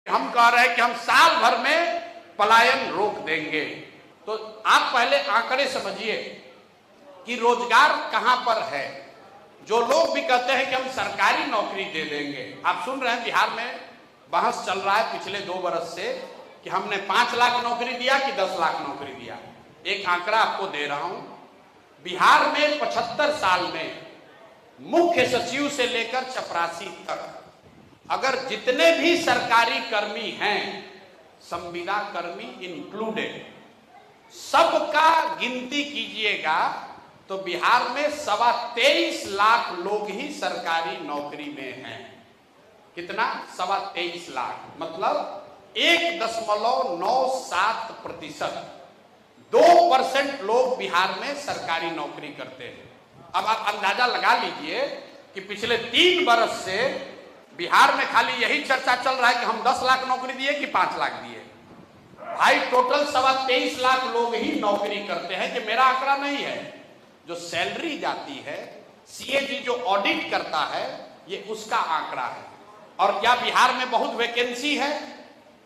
हम कह रहे हैं कि हम साल भर में पलायन रोक देंगे। तो आप पहले आंकड़े समझिए कि रोजगार कहां पर है। जो लोग भी कहते हैं कि हम सरकारी नौकरी दे देंगे, आप सुन रहे हैं बिहार में बहस चल रहा है पिछले 2 बरस से कि हमने 5 लाख नौकरी दिया कि 10 लाख नौकरी दिया। एक आंकड़ा आपको दे रहा हूं, बिहार में 75 साल में मुख्य सचिव से लेकर चपरासी तक अगर जितने भी सरकारी कर्मी हैं, संविदा कर्मी इंक्लूडेड, सबका गिनती कीजिएगा तो बिहार में 23.25 लाख लोग ही सरकारी नौकरी में हैं। कितना? 23.25 लाख, मतलब 1.97%। 2% लोग बिहार में सरकारी नौकरी करते हैं। अब आप अंदाजा लगा लीजिए कि पिछले 3 बरस से बिहार में खाली यही चर्चा चल रहा है कि हम 10 लाख नौकरी दिए कि 5 लाख दिए। भाई टोटल 23.25 लाख लोग ही नौकरी करते हैं। कि मेरा आंकड़ा नहीं है, जो सैलरी जाती है, सीएजी जो ऑडिट करता है, ये उसका आंकड़ा है। और क्या बिहार में बहुत वैकेंसी है?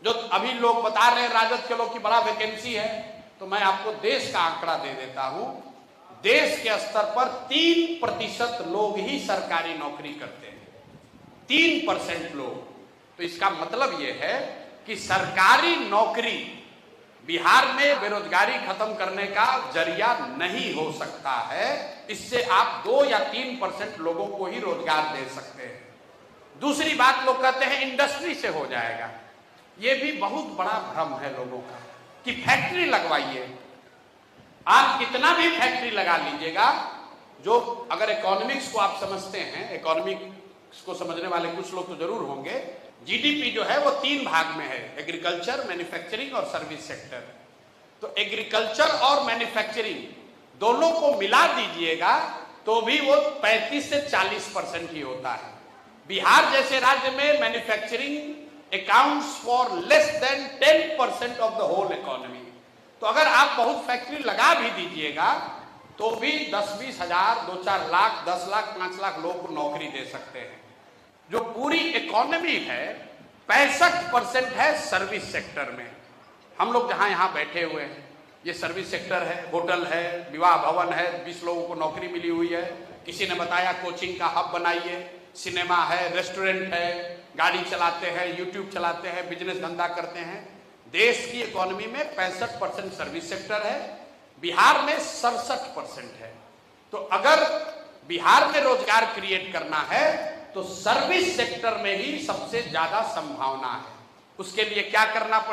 जो अभी लोग बता रहे हैं राजद के लोग की बड़ा वैकेंसी है, तो मैं आपको देश का आंकड़ा दे देता हूं। देश के स्तर पर 3% लोग ही सरकारी नौकरी करते हैं, 3% लोग। तो इसका मतलब यह है कि सरकारी नौकरी बिहार में बेरोजगारी खत्म करने का जरिया नहीं हो सकता है। इससे आप 2 या 3% लोगों को ही रोजगार दे सकते हैं। दूसरी बात, लोग कहते हैं इंडस्ट्री से हो जाएगा। यह भी बहुत बड़ा भ्रम है लोगों का कि फैक्ट्री लगवाइए। आप कितना भी फैक्ट्री लगा लीजिएगा, जो अगर इकोनॉमिक्स को आप समझते हैं, इकोनॉमिक्स को समझने वाले कुछ लोग तो जरूर होंगे, जीडीपी जो है वो 3 भाग में है, एग्रीकल्चर, मैन्युफैक्चरिंग और सर्विस सेक्टर। तो एग्रीकल्चर और मैन्युफैक्चरिंग दोनों को मिला दीजिएगा तो भी वो 35 से 40% ही होता है। बिहार जैसे राज्य में manufacturing accounts for less than 10% of the whole economy. तो अगर आप बहुत फैक्ट्री लगा भी दीजिएगा तो भी 10-20 हजार, 2-4 लाख, 10 लाख, 5 लाख लोग को नौकरी दे सकते हैं। जो पूरी इकोनॉमी है 65% है सर्विस सेक्टर में। हम लोग जहां यहां बैठे हुए हैं, ये सर्विस सेक्टर है, होटल है, विवाह भवन है, 20 लोगों को नौकरी मिली हुई है। किसी ने बताया कोचिंग का हब बनाइए, सिनेमा है, रेस्टोरेंट है, गाड़ी चलाते हैं, यूट्यूब चलाते हैं, बिजनेस धंधा करते हैं। देश की इकोनॉमी में 65% सर्विस सेक्टर है, बिहार में 67% है। तो अगर बिहार में रोजगार क्रिएट करना है तो सर्विस सेक्टर में ही सबसे ज्यादा संभावना है। उसके लिए क्या करना पड़ेगा?